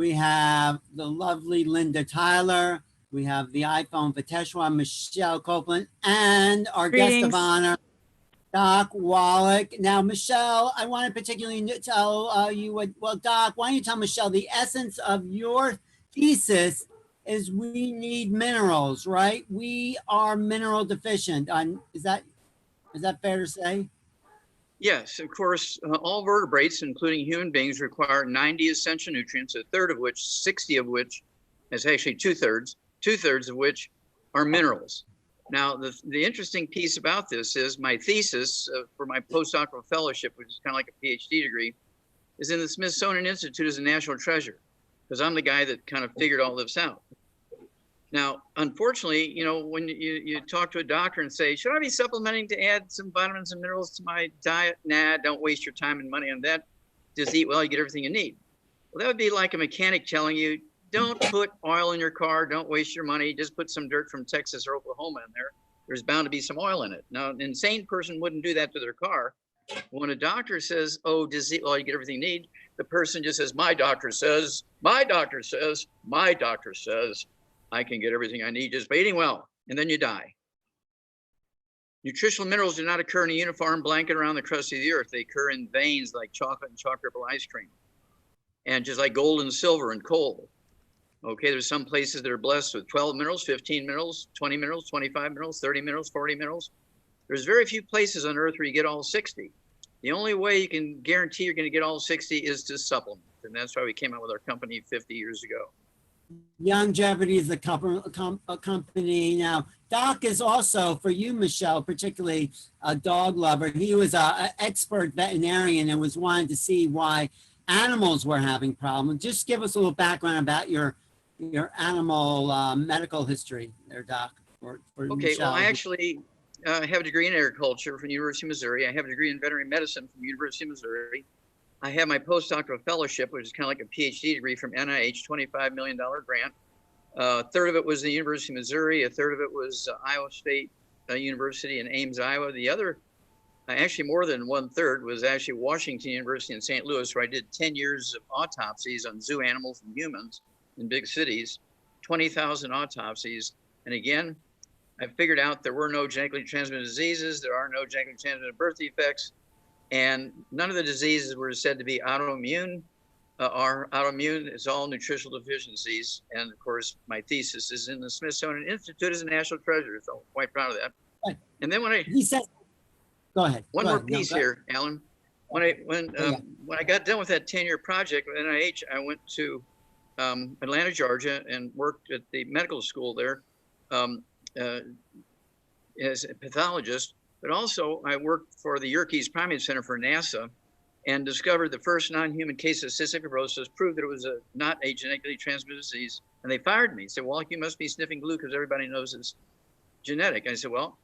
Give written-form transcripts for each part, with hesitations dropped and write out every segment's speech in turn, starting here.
We have the lovely Linda Tyler. We have the iPhone Viteshwa, Michelle Copeland, and our guest of honor, Doc Wallach. Now, Michelle, I want to particularly tell you what, well, Doc, why don't you tell Michelle the essence of your thesis is we need minerals, right? We are mineral deficient. Is that fair to say? Yes, of course, all vertebrates, including human beings, require 90 essential nutrients, a third of which, 60 of which, is actually two-thirds of which are minerals. Now, the interesting piece about this is my thesis for my postdoctoral fellowship, which is kind of like a PhD degree, is in the Smithsonian Institute as a national treasure, because I'm the guy that kind of figured all this out. Now, unfortunately, you know, when you talk to a doctor and say, should I be supplementing to add some vitamins and minerals to my diet? Nah, don't waste your time and money on that. Just eat well, you get everything you need. Well, that would be like a mechanic telling you, don't put oil in your car, don't waste your money, just put some dirt from Texas or Oklahoma in there. There's bound to be some oil in it. Now, an insane person wouldn't do that to their car. When a doctor says, oh, just eat well, you get everything you need, the person just says, my doctor says, my doctor says, my doctor says, I can get everything I need just by eating well, and then you die. Nutritional minerals do not occur in a uniform blanket around the crust of the earth. They occur in veins like chocolate and chocolate ripple ice cream, and just like gold and silver and coal. Okay, there's some places that are blessed with 12 minerals, 15 minerals, 20 minerals, 25 minerals, 30 minerals, 40 minerals. There's very few places on earth where you get all 60. The only way you can guarantee you're going to get all 60 is to supplement, and that's why we came out with our company 50 years ago. Young Jeopardy is the company. Now, Doc is also, for you, Michelle, particularly a dog lover. He was an expert veterinarian and was wanting to see why animals were having problems. Just give us a little background about your animal medical history there, Doc. For okay, Michelle. Well, I actually have a degree in agriculture from the University of Missouri. I have a degree in veterinary medicine from the University of Missouri. I have my postdoctoral fellowship, which is kind of like a PhD degree from NIH, $25 million grant. A third of it was the University of Missouri. A third of it was Iowa State University in Ames, Iowa. The other, actually more than 1/3, was actually Washington University in St. Louis, where I did 10 years of autopsies on zoo animals and humans in big cities, 20,000 autopsies. And again, I figured out there were no genetically transmitted diseases. There are no genetically transmitted birth defects. And none of the diseases were said to be autoimmune. Are autoimmune. It's all nutritional deficiencies. And of course, my thesis is in the Smithsonian Institute as a national treasure. So I'm quite proud of that. Right. And then when he said, go ahead. One more piece here, Alan. When I got done with that 10-year project with NIH, I went to Atlanta, Georgia, and worked at the medical school there as a pathologist. But also, I worked for the Yerkes Primate Center for NASA and discovered the first non-human case of cystic fibrosis, proved that it was not a genetically transmitted disease, and they fired me. Said, well, you must be sniffing glue because everybody knows it's genetic. I said, well,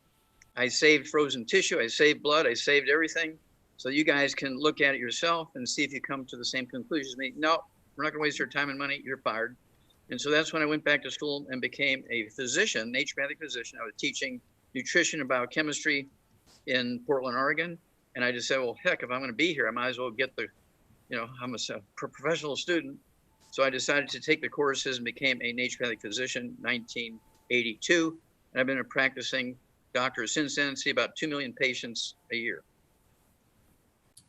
I saved frozen tissue, I saved blood, I saved everything, so you guys can look at it yourself and see if you come to the same conclusion as me. No, we're not gonna waste your time and money, you're fired. And so that's when I went back to school and became a physician, naturopathic physician. I was teaching nutrition and biochemistry in Portland, Oregon. And I just said, well, heck, if I'm going to be here, I might as well get the, I'm a professional student. So I decided to take the courses and became a naturopathic physician in 1982. And I've been a practicing doctor since then, see about 2 million patients a year.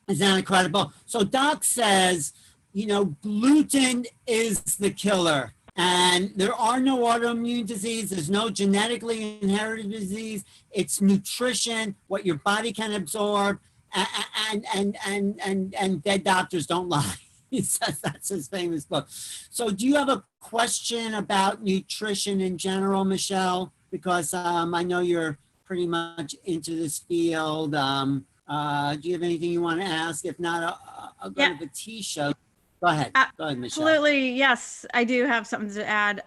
Is that incredible? So Doc says, gluten is the killer. And there are no autoimmune disease. There's no genetically inherited disease. It's nutrition, what your body can absorb, and dead doctors don't lie. He says that's his famous book. So do you have a question about nutrition in general, Michelle? Because I know you're pretty much into this field. Do you have anything you want to ask? If not, I'll go to Batisha. Go ahead. Go ahead, Michelle. Absolutely. Yes, I do have something to add.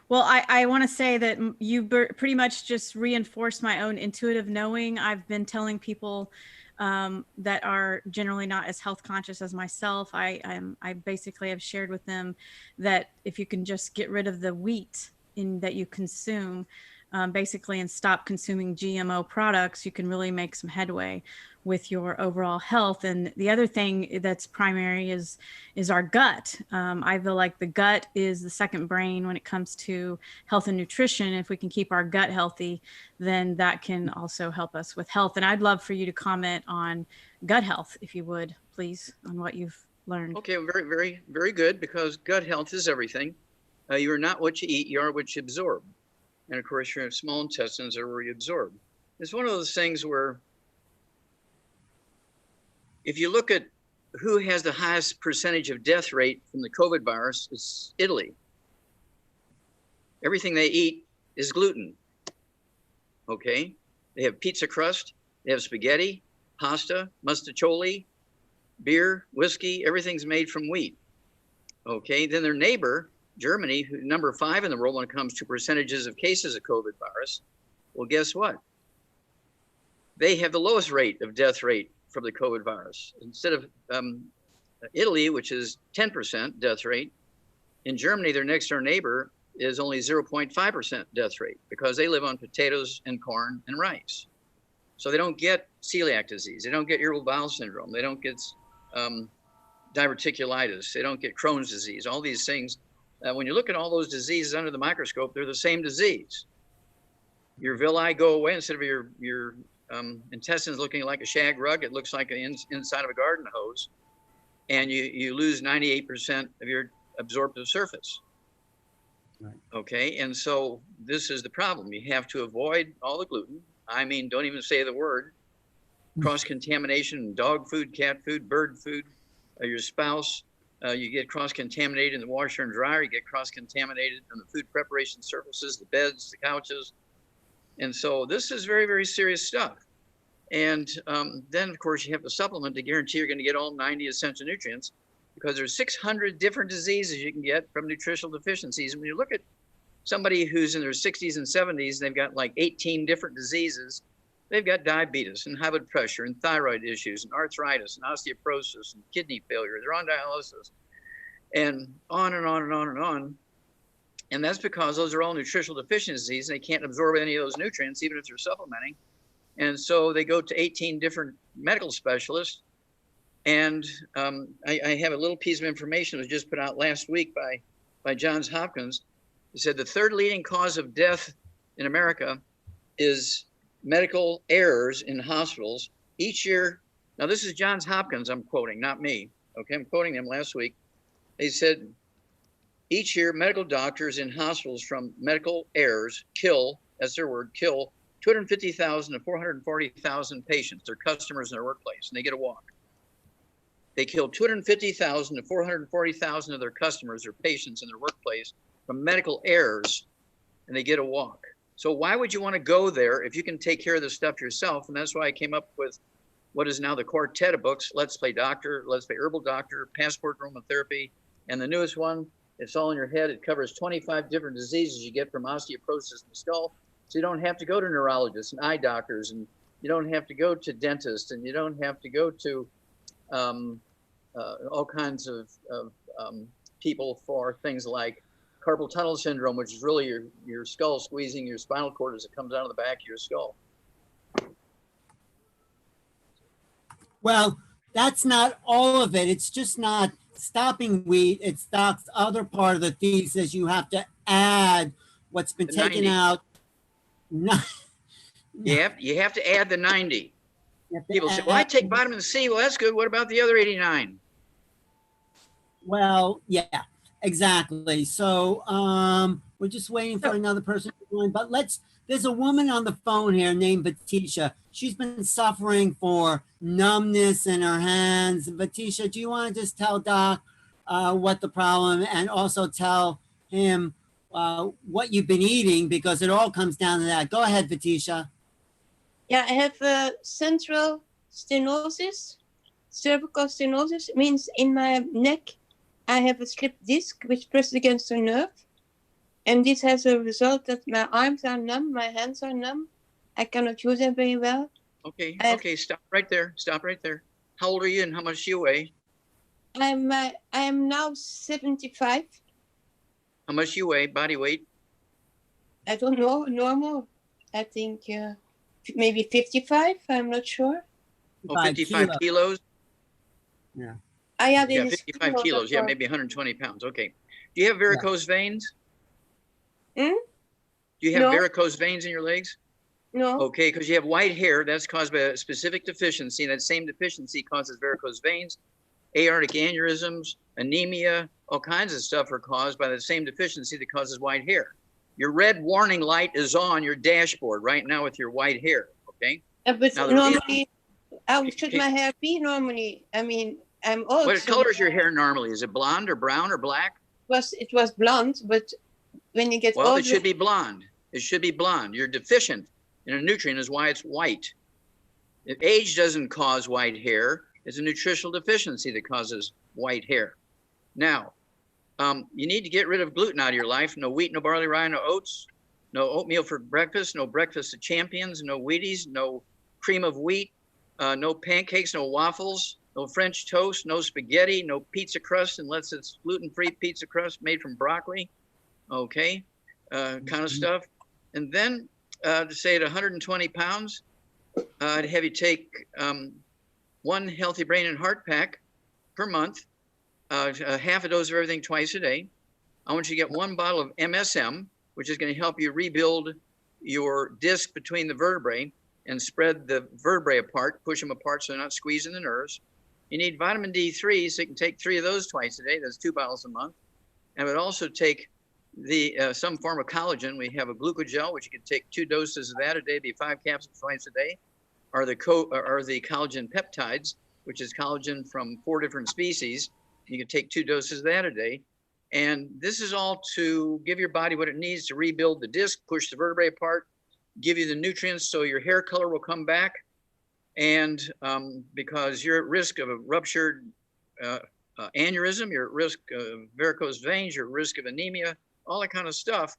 Well, I want to say that you pretty much just reinforced my own intuitive knowing. I've been telling people that are generally not as health conscious as myself. I basically have shared with them that if you can just get rid of the wheat that you consume, basically and stop consuming GMO products, you can really make some headway with your overall health. And the other thing that's primary is our gut. I feel like the gut is the second brain when it comes to health and nutrition. If we can keep our gut healthy, then that can also help us with health. And I'd love for you to comment on gut health, if you would, please, on what you've learned. Okay, very, very, very good, because gut health is everything. You are not what you eat, you are what you absorb. And of course, your small intestines are where you absorb. It's one of those things where if you look at who has the highest percentage of death rate from the COVID virus, it's Italy. Everything they eat is gluten. Okay, they have pizza crust, they have spaghetti, pasta, mustacholi, beer, whiskey, everything's made from wheat. Okay, then their neighbor, Germany, who's number 5 in the world when it comes to percentages of cases of COVID virus, well, guess what? They have the lowest rate of death rate from the COVID virus. Instead of Italy, which is 10% death rate, in Germany, their next door neighbor is only 0.5% death rate, because they live on potatoes and corn and rice. So they don't get celiac disease. They don't get irritable bowel syndrome. They don't get diverticulitis. They don't get Crohn's disease. All these things, when you look at all those diseases under the microscope, they're the same disease. Your villi go away. Instead of your intestines looking like a shag rug, it looks like an inside of a garden hose. And you lose 98% of your absorptive surface. Right. Okay, and so this is the problem. You have to avoid all the gluten. I mean, don't even say the word. Cross-contamination, dog food, cat food, bird food, your spouse. You get cross-contaminated in the washer and dryer. You get cross-contaminated on the food preparation surfaces, the beds, the couches. And so this is very, very serious stuff. And then, of course, you have to supplement to guarantee you're going to get all 90 essential nutrients, because there's 600 different diseases you can get from nutritional deficiencies. And when you look at somebody who's in their 60s and 70s, they've got like 18 different diseases. They've got diabetes and high blood pressure and thyroid issues and arthritis and osteoporosis and kidney failure. They're on dialysis and on and on and on and on. And that's because those are all nutritional deficiencies, and they can't absorb any of those nutrients, even if they're supplementing. And so they go to 18 different medical specialists. And I have a little piece of information that was just put out last week by Johns Hopkins. It said the third leading cause of death in America is medical errors in hospitals. Each year, now this is Johns Hopkins I'm quoting, not me. Okay, I'm quoting them last week. They said, each year, medical doctors in hospitals from medical errors kill, that's their word, kill 250,000 to 440,000 patients, their customers in their workplace, and they get a walk. They kill 250,000 to 440,000 of their customers or patients in their workplace from medical errors, and they get a walk. So why would you want to go there if you can take care of this stuff yourself? And that's why I came up with what is now the quartet of books, Let's Play Doctor, Let's Play Herbal Doctor, Passport Aromatherapy, and the newest one, It's All in Your Head. It covers 25 different diseases you get from osteoporosis in the skull. So you don't have to go to neurologists and eye doctors, and you don't have to go to dentists, and you don't have to go to all kinds of people for things like carpal tunnel syndrome, which is really your skull squeezing your spinal cord as it comes out of the back of your skull. Well, that's not all of it. It's just not stopping wheat. It stops other part of the thesis. You have to add what's been taken 90. out. You have to add the 90. People say, well, I take vitamin C. Well, that's good. What about the other 89? Well, yeah, exactly. So we're just waiting for another person to join. But there's a woman on the phone here named Batisha. She's been suffering for numbness in her hands. Batisha, do you want to just tell Doc what the problem, and also tell him what you've been eating, because it all comes down to that. Go ahead, Batisha. Yeah, I have central stenosis. Cervical stenosis means in my neck, I have a slipped disc which presses against the nerve. And this has a result that my arms are numb, my hands are numb. I cannot use them very well. Okay, okay, stop right there. Stop right there. How old are you and how much do you weigh? I am now 75. How much do you weigh, body weight? I don't know, normal. I think maybe 55. I'm not sure. Oh, 55 kilos? Yeah. I had Yeah, in 55 kilos. Yeah, maybe 120 pounds. Okay. Do you have varicose veins? Hmm? Do you have No. varicose veins in your legs? No. Okay, because you have white hair. That's caused by a specific deficiency. That same deficiency causes varicose veins, aortic aneurysms, anemia, all kinds of stuff are caused by the same deficiency that causes white hair. Your red warning light is on your dashboard right now with your white hair, okay? But Now, normally, how should my hair be normally? I mean, I'm old. What so color is your hair normally? Is it blonde or brown or black? it was blonde, but when you get Well, older, it should be blonde. It should be blonde. You're deficient in a nutrient is why it's white. If age doesn't cause white hair, it's a nutritional deficiency that causes white hair. Now, you need to get rid of gluten out of your life. No wheat, no barley, rye, no oats, no oatmeal for breakfast, no breakfast of champions, no Wheaties, no cream of wheat, no pancakes, no waffles, no French toast, no spaghetti, no pizza crust unless it's gluten-free pizza crust made from broccoli, okay, kind of stuff. And then to say at 120 pounds, I'd have you take one healthy brain and heart pack per month, half a dose of everything twice a day. I want you to get one bottle of MSM, which is going to help you rebuild your disc between the vertebrae and spread the vertebrae apart, push them apart so they're not squeezing the nerves. You need vitamin D3, so you can take 3 of those twice a day. That's 2 bottles a month. And it would also take the some form of collagen. We have a glucogel, which you can take 2 doses of that a day, be 5 capsules twice a day, or the collagen peptides, which is collagen from 4 different species. You can take 2 doses of that a day. And this is all to give your body what it needs to rebuild the disc, push the vertebrae apart, give you the nutrients so your hair color will come back. And because you're at risk of a ruptured aneurysm, you're at risk of varicose veins, you're at risk of anemia, all that kind of stuff.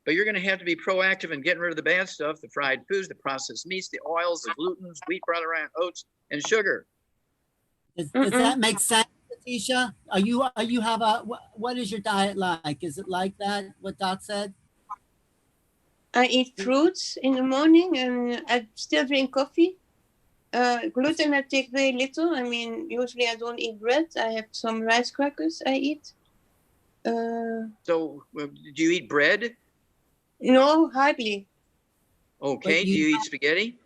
But you're going to have to be proactive in getting rid of the bad stuff, the fried foods, the processed meats, the oils, the glutens, wheat, barley, rye, oats, and sugar. Does that make sense, Letitia? You have what is your diet like? Is it like that, what Doc said? I eat fruits in the morning and I still drink coffee. Gluten I take very little. I mean, usually I don't eat bread. I have some rice crackers I eat. So do you eat bread? No, hardly. Okay, do you eat spaghetti?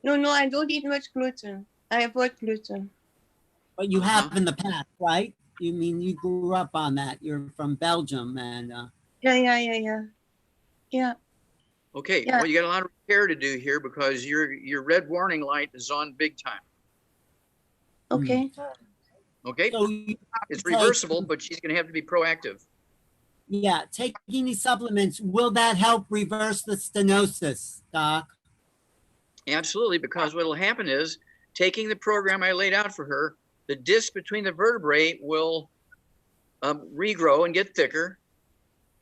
No, I don't eat much gluten. I avoid gluten. But you have in the past, right? You mean you grew up on that? You're from Belgium, and Yeah. Okay, Yeah. well, you got a lot of repair to do here because your red warning light is on big time. Okay. Okay, so it's reversible, but she's going to have to be proactive. yeah, taking these supplements, will that help reverse the stenosis, Doc? Absolutely, because what will happen is taking the program I laid out for her, the disc between the vertebrae will regrow and get thicker.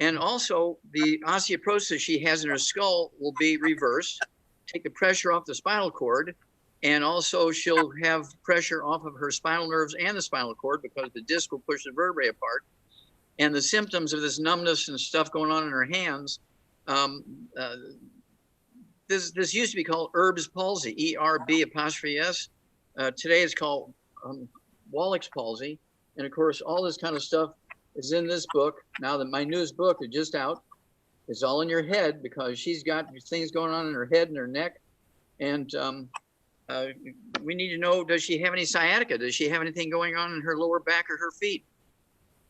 And also the osteoporosis she has in her skull will be reversed, take the pressure off the spinal cord. And also she'll have pressure off of her spinal nerves and the spinal cord because the disc will push the vertebrae apart. And the symptoms of this numbness and stuff going on in her hands, this used to be called Erb's palsy, E-R-B''S. Today it's called Wallach's palsy. And of course, all this kind of stuff is in this book. Now that my newest book is just out, it's all in your head because she's got things going on in her head and her neck. And we need to know, does she have any sciatica? Does she have anything going on in her lower back or her feet?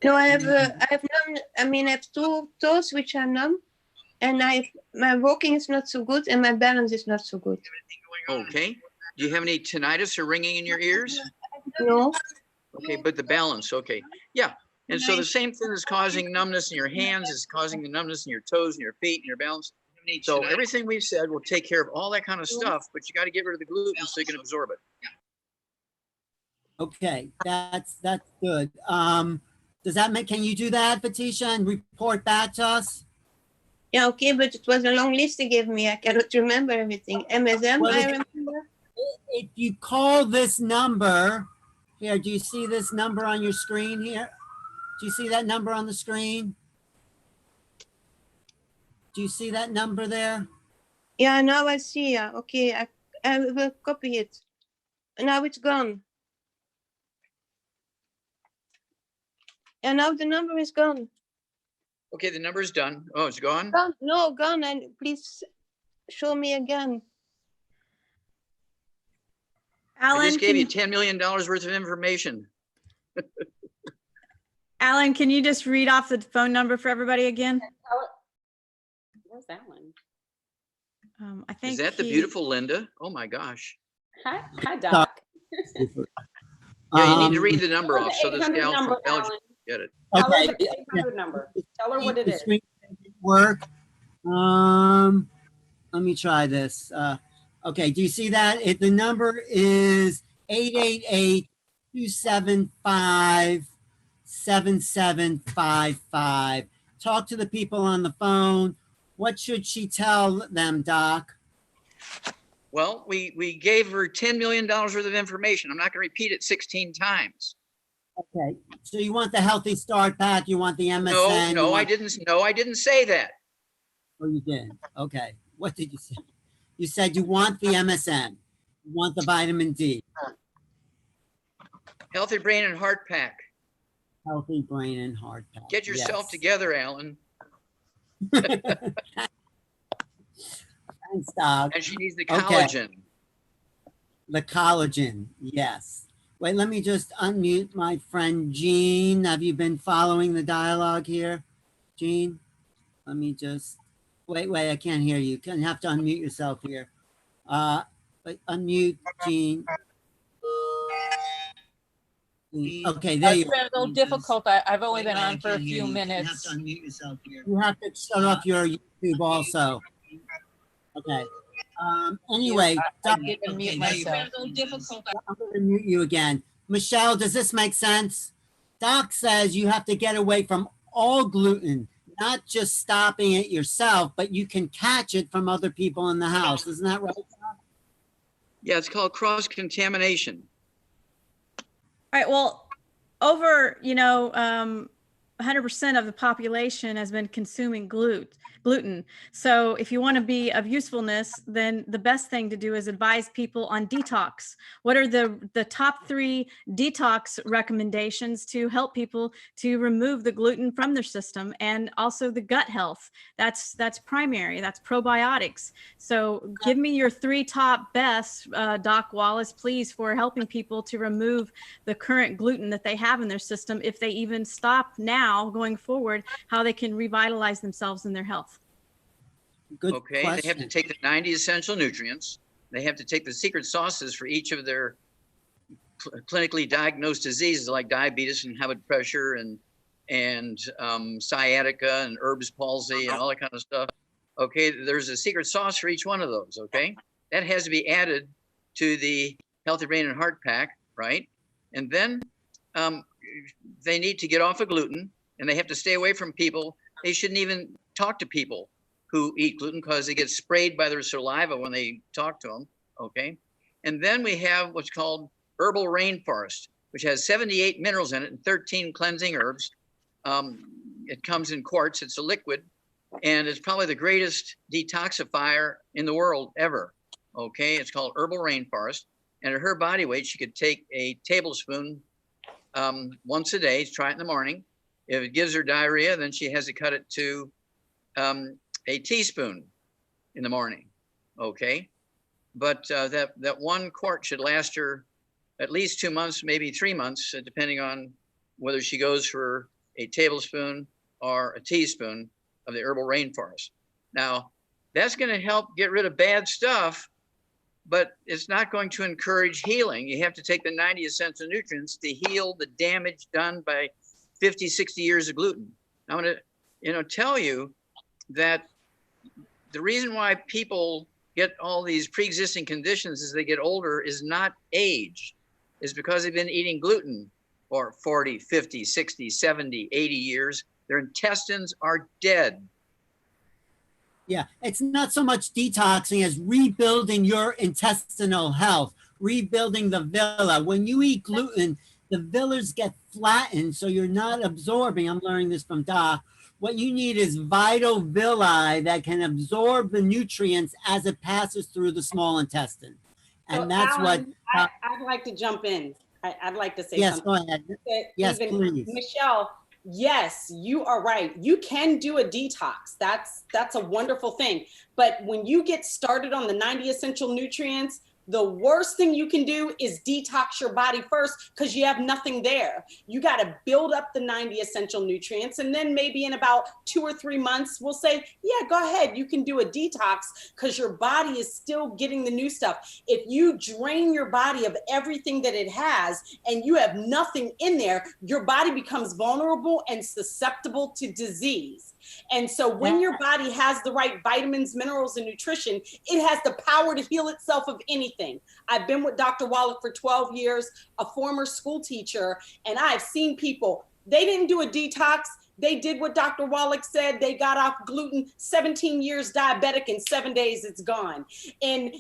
No, I have numb. I mean, I have 2 toes which are numb, and my walking is not so good, and my balance is not so good. Okay. Do you have any tinnitus or ringing in your ears? No. Okay, but the balance, okay. Yeah. And so the same thing is causing numbness in your hands, is causing the numbness in your toes and your feet and your balance. So everything we've said will take care of all that kind of stuff, but you got to get rid of the gluten so you can absorb it. Okay, that's good. Does that make, can you do that, Letitia, and report back to us? Yeah, okay, but it was a long list they gave me. I cannot remember everything. MSM, Well, I remember. If you call this number, here, do you see this number on your screen here? Do you see that number on the screen? Do you see that number there? Yeah, now I see. Yeah, okay, I will copy it. Now it's gone. And now the number is gone. Okay, the number is done. Oh, it's gone? Gone. No, gone. And please show me again. I Alan, just gave you $10 million worth of information. Alan, can you just read off the phone number for everybody again? Where's Alan? I think Is that the beautiful Linda? Oh my gosh. Hi, Doc. Yeah, you need to read the number Tell her off the so this 800 gal from number, Belgium Alan. get it. Tell her Okay. the 800 number. Tell her what it The is. screen didn't work. Let me try this. Okay, do you see that? The number is 888-275-7755. Talk to the people on the phone. What should she tell them, Doc? Well, we gave her $10 million worth of information. I'm not going to repeat it 16 times. Okay, so you want the Healthy Start Pack, you want the MSN? No, I didn't say that. Oh, you did. Okay, what did you say? You said you want the MSN, you want the vitamin D. Healthy Brain and Heart Pack. Healthy Brain and Heart Pack. Get yourself Yes. together, Alan. Thanks, Doc. And she needs the Okay. collagen. The collagen, yes. Wait, let me just unmute my friend Jean. Have you been following the dialogue here, Jean? Let me just, wait, I can't hear you. You have to unmute yourself here. Wait, unmute, Jean. Okay, there you It's been a little difficult. I've only been on for a few You have minutes. to unmute yourself here. You have to shut off your YouTube also. Okay. Anyway, I didn't mute myself. I'm going to mute you again. Michelle, does this make sense? Doc says you have to get away from all gluten, not just stopping it yourself, but you can catch it from other people in the house. Isn't that right, Doc? Yeah, it's called cross-contamination. All right, well, over, 100% of the population has been consuming gluten. So if you want to be of usefulness, then the best thing to do is advise people on detox. What are the top 3 detox recommendations to help people to remove the gluten from their system, and also the gut health? That's primary, that's probiotics. So give me your 3 top best, Doc Wallace, please, for helping people to remove the current gluten that they have in their system. If they even stop now going forward, how they can revitalize themselves and their health. Good Okay, question. they have to take the 90 essential nutrients. They have to take the secret sauces for each of their clinically diagnosed diseases like diabetes and high blood pressure and sciatica and Erb's palsy and all that kind of stuff. Okay, there's a secret sauce for each one of those. Okay, that has to be added to the Healthy Brain and Heart Pack, right? And then they need to get off of gluten, and they have to stay away from people. They shouldn't even talk to people who eat gluten because they get sprayed by their saliva when they talk to them, okay? And then we have what's called herbal rainforest, which has 78 minerals in it and 13 cleansing herbs. It comes in quartz, it's a liquid, and it's probably the greatest detoxifier in the world ever, okay? It's called herbal rainforest, and at her body weight, she could take a tablespoon once a day, try it in the morning. If it gives her diarrhea, then she has to cut it to a teaspoon in the morning, okay? But that 1 quart should last her at least 2 months, maybe 3 months, depending on whether she goes for a tablespoon or a teaspoon of the herbal rainforest. Now, that's gonna help get rid of bad stuff, but it's not going to encourage healing. You have to take the 90 essential nutrients to heal the damage done by 50, 60 years of gluten. I'm gonna tell you that the reason why people get all these pre-existing conditions as they get older is not age, is because they've been eating gluten for 40, 50, 60, 70, 80 years. Their intestines are dead. Yeah, it's not so much detoxing as rebuilding your intestinal health, rebuilding the villa. When you eat gluten, the villas get flattened, so you're not absorbing. I'm learning this from Doc. What you need is vital villi that can absorb the nutrients as it passes through the small intestine. And So, that's Alan, what, I'd like to jump in. I'd like to say yes, something. go ahead. Yes, please. Michelle, yes, you are right. You can do a detox. That's a wonderful thing. But when you get started on the 90 essential nutrients, the worst thing you can do is detox your body first because you have nothing there. You got to build up the 90 essential nutrients. And then maybe in about 2 or 3 months, we'll say, yeah, go ahead. You can do a detox because your body is still getting the new stuff. If you drain your body of everything that it has and you have nothing in there, your body becomes vulnerable and susceptible to disease. And so when your body has the right vitamins, minerals, and nutrition, it has the power to heal itself of anything. I've been with Dr. Wallach for 12 years, a former school teacher, and I've seen people, they didn't do a detox. They did what Dr. Wallach said. They got off gluten, 17 years diabetic, in 7 days it's gone. And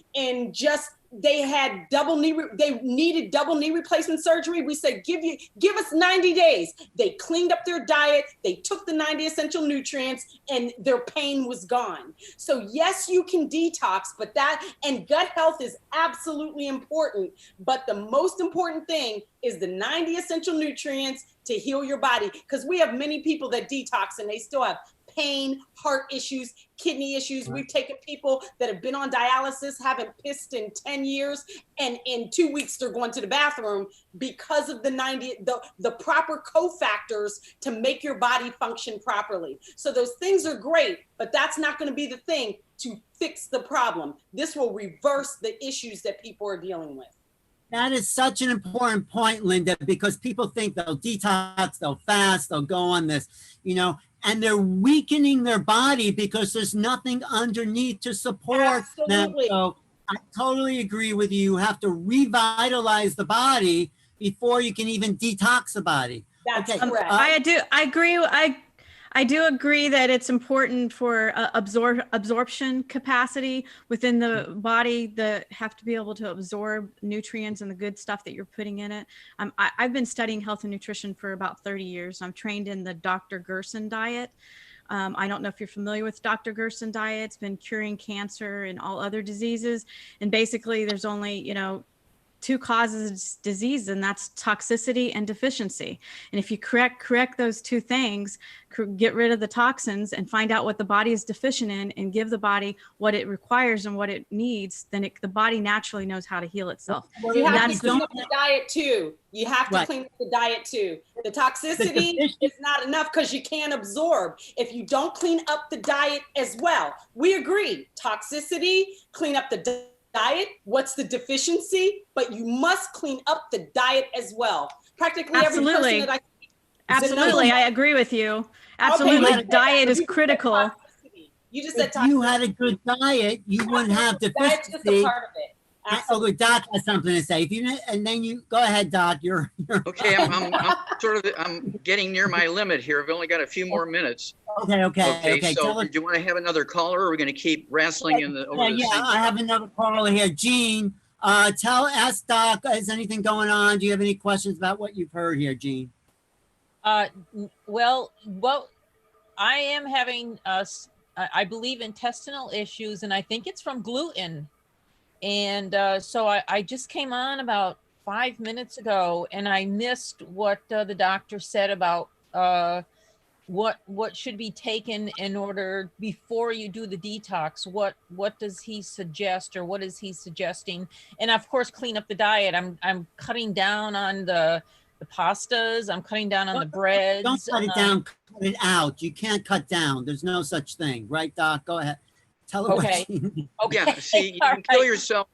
just, they had they needed double knee replacement surgery. We said, give us 90 days. They cleaned up their diet. They took the 90 essential nutrients and their pain was gone. So yes, you can detox, but and gut health is absolutely important. But the most important thing is the 90 essential nutrients to heal your body. Because we have many people that detox and they still have pain, heart issues, kidney issues. We've taken people that have been on dialysis, haven't pissed in 10 years, and in 2 weeks they're going to the bathroom because of the proper cofactors to make your body function properly. So those things are great, but that's not going to be the thing to fix the problem. This will reverse the issues that people are dealing with. That is such an important point, Linda, because people think they'll detox, they'll fast, they'll go on this, and they're weakening their body because there's nothing underneath to support them. So I totally agree with you. You have to revitalize the body before you can even detox the body. That's okay. correct. I do agree that it's important for absorption capacity within the body that have to be able to absorb nutrients and the good stuff that you're putting in it. I've been studying health and nutrition for about 30 years. I'm trained in the Dr. Gerson diet. I don't know if you're familiar with Dr. Gerson diet. It's been curing cancer and all other diseases. And basically there's only, 2 causes of disease, and that's toxicity and deficiency. And if you correct those 2 things, get rid of the toxins and find out what the body is deficient in and give the body what it requires and what it needs, then the body naturally knows how to heal itself. Well, you have to clean up the diet too. You have to clean up the diet too. The toxicity is not enough because you can't absorb. If you don't clean up the diet as well, we agree. Toxicity, clean up the diet, what's the deficiency, but you must clean up the diet as well. Practically every person that Absolutely, I agree with you. Absolutely, okay, the diet is critical. You just said if you had a good diet, you wouldn't have deficiency. Diet's just a part of it. Oh, Doc has something to say. And then you go ahead, Doc. You're okay. I'm getting near my limit here. I've only got a few more minutes. Okay. So do you want to have another caller, or are we going to keep wrestling in the? I have another caller here, Gene. Ask Doc, is anything going on? Do you have any questions about what you've heard here, Gene? Well, I am having I believe intestinal issues, and I think it's from gluten. And so I just came on about 5 minutes ago, and I missed what the doctor said about what should be taken in order before you do the detox. What does he suggest, or what is he suggesting? And of course, clean up the diet. I'm cutting down on the pastas. I'm cutting down on the breads. Don't cut it down, cut it out. You can't cut down. There's no such thing, right, Doc? Go ahead. Tell her okay. Okay. Yeah, see, you can kill yourself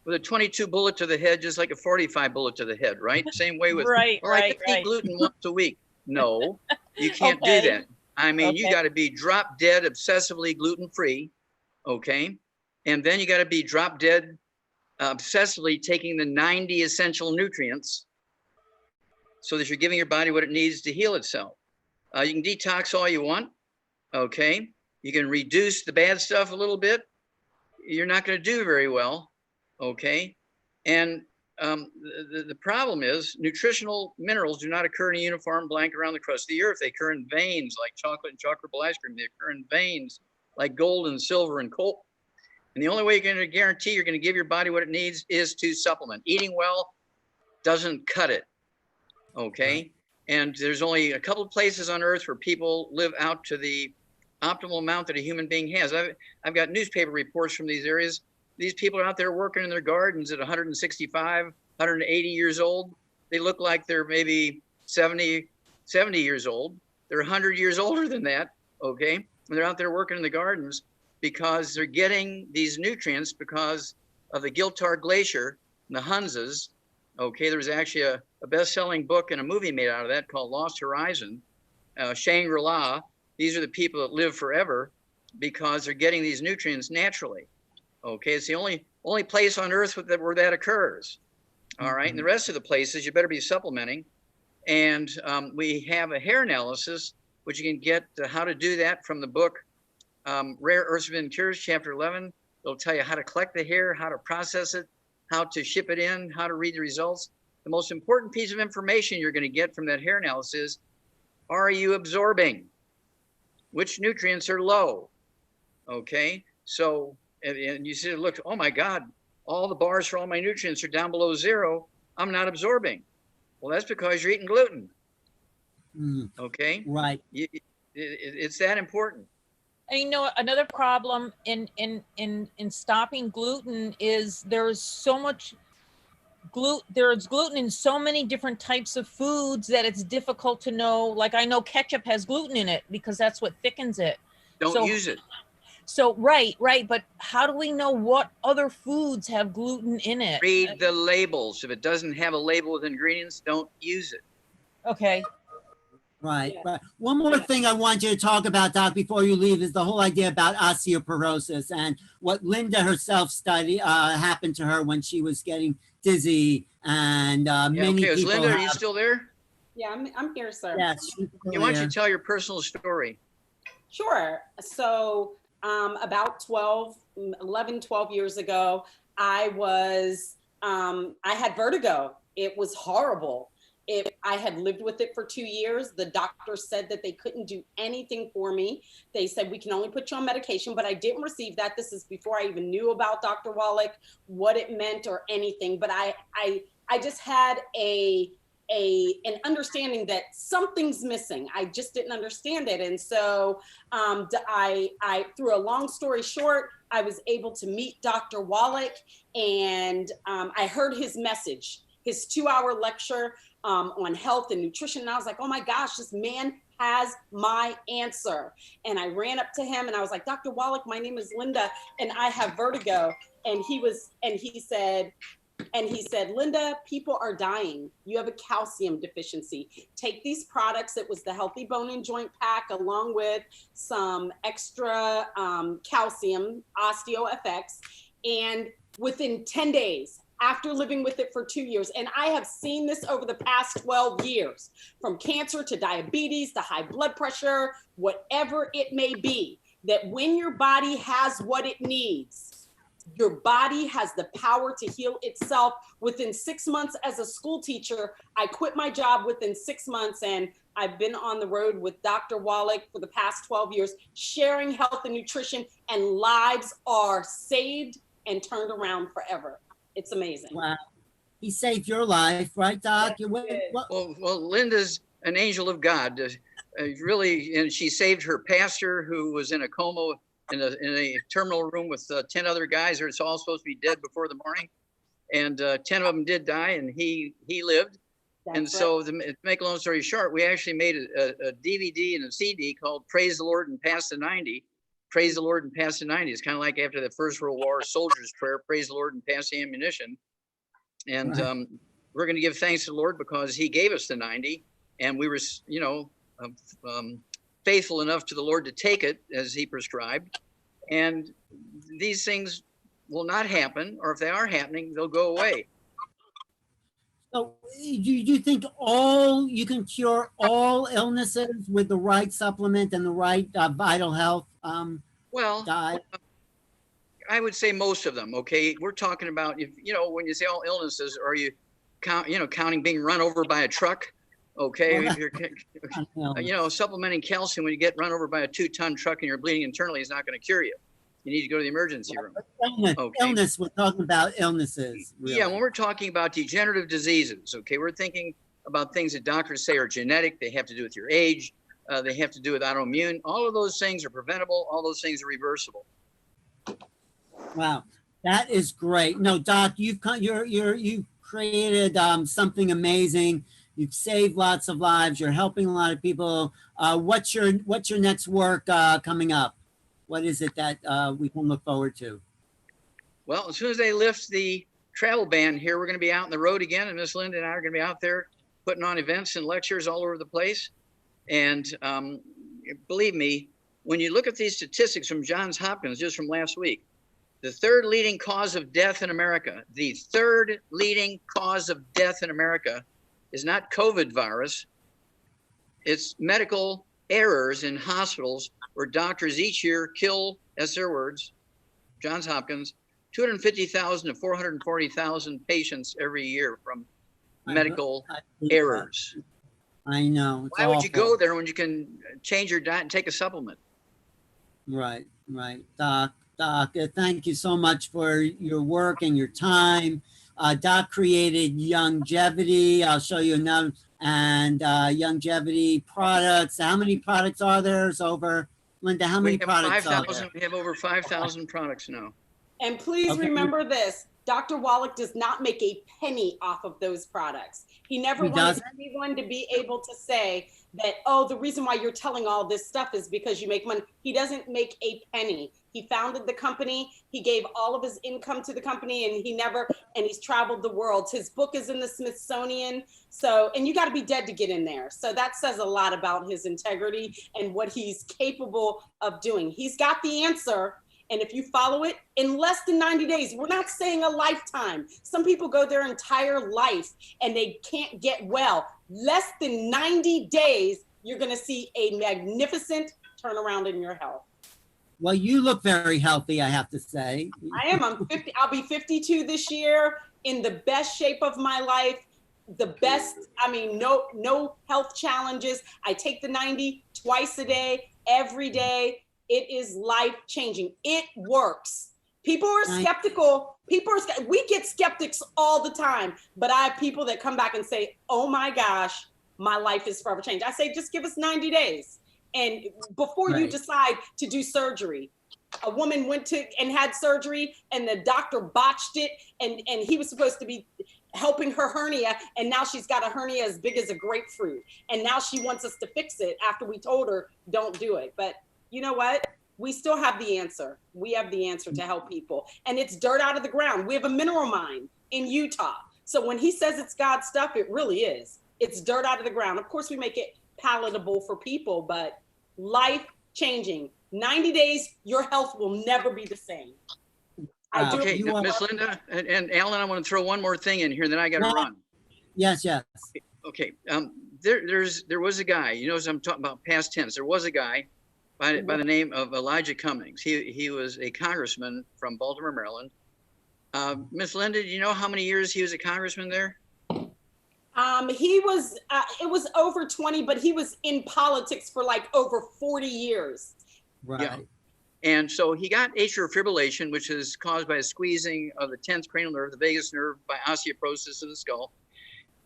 with a 22 bullet to the head, just like a 45 bullet to the head, right? Same way with, I can eat gluten once a week. No, you can't do that. I mean, you got to be drop dead, obsessively gluten-free, okay? And then you got to be drop dead, obsessively taking the 90 essential nutrients so that you're giving your body what it needs to heal itself. You can detox all you want, okay? You can reduce the bad stuff a little bit. You're not going to do very well, okay? And the problem is nutritional minerals do not occur in a uniform blanket around the crust of the earth. They occur in veins like chocolate and chocolate ice cream. They occur in veins like gold and silver and coal. And the only way you're going to guarantee you're going to give your body what it needs is to supplement. Eating well doesn't cut it, okay? And there's only a couple of places on earth where people live out to the optimal amount that a human being has. I've got newspaper reports from these areas. These people are out there working in their gardens at 165, 180 years old. They look like they're maybe 70 years old. They're 100 years older than that, okay? And they're out there working in the gardens because they're getting these nutrients because of the Giltar Glacier and the Hunzas. Okay, there was actually a best-selling book and a movie made out of that called Lost Horizon, Shangri-La. These are the people that live forever because they're getting these nutrients naturally. Okay, it's the only place on earth where that occurs. All right, and the rest of the places you better be supplementing. And we have a hair analysis, which you can get how to do that from the book Rare Earths Forbidden Cures, Chapter 11. It'll tell you how to collect the hair, how to process it, how to ship it in, how to read the results. The most important piece of information you're going to get from that hair analysis is, are you absorbing? Which nutrients are low? Okay, so, and you see, look, oh my God, all the bars for all my nutrients are down below zero. I'm not absorbing. Well, that's because you're eating gluten. Okay, right. It's that important. And you know, another problem in stopping gluten is there's so much there's gluten in so many different types of foods that it's difficult to know. Like I know ketchup has gluten in it because that's what thickens it. Don't use it. So right. But how do we know what other foods have gluten in it? Read the labels. If it doesn't have a label with ingredients, don't use it. Okay. Right. One more thing I want you to talk about, Doc, before you leave is the whole idea about osteoporosis and what Linda herself happened to her when she was getting dizzy, and many people. Linda, are you still there? Yeah, I'm here, sir. Yes. Why don't you tell your personal story? Sure. So about 11, 12 years ago, I had vertigo. It was horrible. I had lived with it for 2 years. The doctor said that they couldn't do anything for me. They said, we can only put you on medication, but I didn't receive that. This is before I even knew about Dr. Wallach, what it meant or anything. But I just had an understanding that something's missing. I just didn't understand it. And so I through a long story short, I was able to meet Dr. Wallach, and I heard his message, his 2-hour lecture on health and nutrition. And I was like, oh my gosh, this man has my answer. And I ran up to him and I was like, Dr. Wallach, my name is Linda and I have vertigo. And he said, Linda, people are dying. You have a calcium deficiency. Take these products. It was the Healthy Bone and Joint Pack along with some extra calcium, OsteoFX. And within 10 days, after living with it for 2 years, and I have seen this over the past 12 years, from cancer to diabetes to high blood pressure, whatever it may be, that when your body has what it needs, your body has the power to heal itself. Within 6 months as a school teacher, I quit my job within 6 months, and I've been on the road with Dr. Wallach for the past 12 years, sharing health and nutrition, and lives are saved and turned around forever. It's amazing. Wow. He saved your life, right, Doc? Well, Linda's an angel of God. Really, and she saved her pastor who was in a coma in a terminal room with 10 other guys who are all supposed to be dead before the morning. And 10 of them did die, and he lived. That's and so to make a long story short, we actually made a DVD and a CD called Praise the Lord and Pass the 90. Praise the Lord and pass the 90. It's kind of like after the First World War soldier's prayer, praise the Lord and pass the ammunition. And we're going to give thanks to the Lord because he gave us the 90. And we were, faithful enough to the Lord to take it as he prescribed. And these things will not happen, or if they are happening, they'll go away. So do you think you can cure all illnesses with the right supplement and the right vital health diet? I would say most of them. Okay, we're talking about, if you know, when you say all illnesses, are you counting being run over by a truck? Okay, Well, if you're supplementing calcium when you get run over by a 2-ton truck and you're bleeding internally is not going to cure you. You need to go to the emergency room. Illness, we're talking about illnesses. Really. Yeah, when we're talking about degenerative diseases, okay, we're thinking about things that doctors say are genetic. They have to do with your age. They have to do with autoimmune. All of those things are preventable. All those things are reversible. Wow, that is great. No, Doc, you've created something amazing. You've saved lots of lives. You're helping a lot of people. What's your next work coming up? What is it that we can look forward to? Well, as soon as they lift the travel ban here, we're going to be out on the road again, and Miss Linda and I are going to be out there putting on events and lectures all over the place. And believe me, when you look at these statistics from Johns Hopkins just from last week, the third leading cause of death in America, is not COVID virus. It's medical errors in hospitals where doctors each year kill, as their words, Johns Hopkins, 250,000 to 440,000 patients every year from medical errors. I know. Why would you go there when you can change your diet and take a supplement? Right. Doc, thank you so much for your work and your time. Doc created Longevity. I'll show you another, and Longevity products. How many products are there? It's over, Linda, how many products are there? We have over 5,000 products now. And please remember this, Dr. Wallach does not make a penny off of those products. He never wanted anyone to be able to say that, oh, the reason why you're telling all this stuff is because you make money. He doesn't make a penny. He founded the company. He gave all of his income to the company, and he's traveled the world. His book is in the Smithsonian. So, and you got to be dead to get in there. So that says a lot about his integrity and what he's capable of doing. He's got the answer. And if you follow it in less than 90 days, we're not saying a lifetime. Some people go their entire life and they can't get well. Less than 90 days, you're going to see a magnificent turnaround in your health. Well, you look very healthy, I have to say. I am. I'm 50. I'll be 52 this year, in the best shape of my life. The best, no health challenges. I take the 90 twice a day, every day. It is life-changing. It works. People are skeptical. We get skeptics all the time, but I have people that come back and say, oh my gosh, my life is forever changed. I say, just give us 90 days. And before you decide to do surgery, a woman went to and had surgery and the doctor botched it, and he was supposed to be helping her hernia, and now she's got a hernia as big as a grapefruit. And now she wants us to fix it after we told her, don't do it. But you know what? We still have the answer. We have the answer to help people. And it's dirt out of the ground. We have a mineral mine in Utah. So when he says it's God's stuff, it really is. It's dirt out of the ground. Of course, we make it palatable for people, but life-changing. 90 days, your health will never be the same. Okay, Miss Linda and Alan, I want to throw one more thing in here, then I got to run. Yes. Okay, there was a guy, you know, as I'm talking about past tense, there was a guy by the name of Elijah Cummings. He was a congressman from Baltimore, Maryland. Miss Linda, do you know how many years he was a congressman there? He was, it was over 20, but he was in politics for like over 40 years. Right. Yeah. And so he got atrial fibrillation, which is caused by a squeezing of the 10th cranial nerve, the vagus nerve, by osteoporosis of the skull.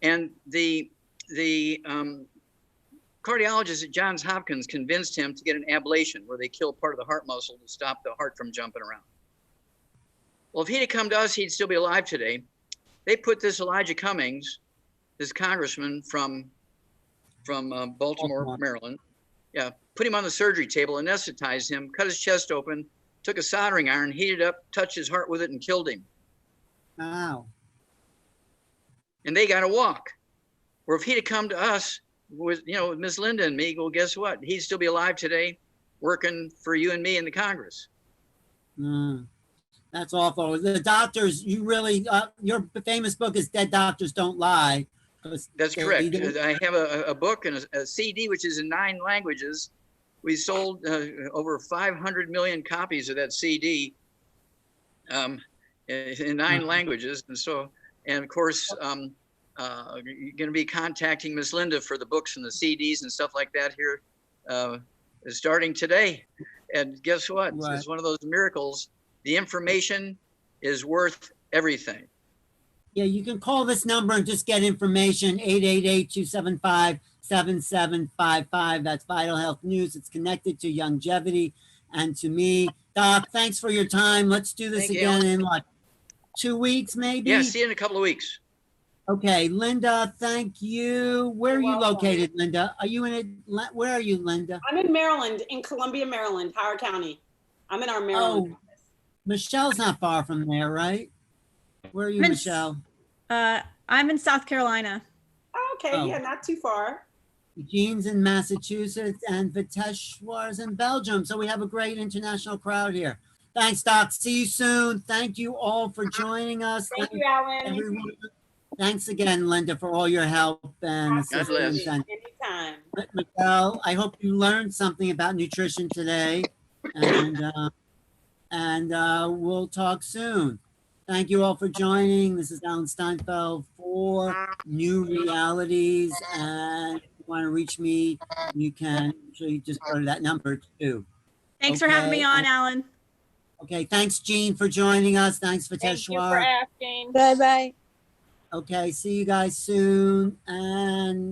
And the cardiologist at Johns Hopkins convinced him to get an ablation where they kill part of the heart muscle to stop the heart from jumping around. Well, if he'd have come to us, he'd still be alive today. They put this Elijah Cummings, this congressman from Baltimore, Maryland, put him on the surgery table, anesthetized him, cut his chest open, took a soldering iron, heated up, touched his heart with it, and killed him. Wow. And they got to walk. Or if he'd have come to us with Miss Linda and me, well, guess what? He'd still be alive today, working for you and me in the Congress. That's awful. The doctors, you really, your famous book is Dead Doctors Don't Lie. That's correct. I have a book and a CD, which is in 9 languages. We sold over 500 million copies of that CD. in 9 languages. And of course, you're going to be contacting Miss Linda for the books and the CDs and stuff like that here starting today. And guess what? Right. It's one of those miracles. The information is worth everything. Yeah, you can call this number and just get information, 888-275-7755. That's Vital Health News. It's connected to longevity and to me. Doc, thanks for your time. Let's do this Thank you. again in what, 2 weeks maybe? Yeah, see you in a couple of weeks. Okay, Linda, thank you. Where are You're you welcome. located, Linda? Are you where are you, Linda? I'm in Maryland, in Columbia, Maryland, Howard County. I'm in our Maryland. Oh, Michelle's not far from there, right? Where are you, I'm in- Michelle? I'm in South Carolina. Okay, Oh. yeah, not too far. Jean's in Massachusetts and Viteshwar's in Belgium. So we have a great international crowd here. Thanks, Doc. See you soon. Thank you all for joining us. Thank you, Alan. Everyone. Thanks again, Linda, for all your help and assistance. And Anytime. Michelle, I hope you learned something about nutrition today. And we'll talk soon. Thank you all for joining. This is Alan Steinfeld for New Realities. And if you want to reach me, you can usually just go to that number too. Thanks for having me on, Alan. Okay, thanks, Jean, for joining us. Thanks, Thank you for Viteshwar. asking. Bye bye. Okay, see you guys soon. And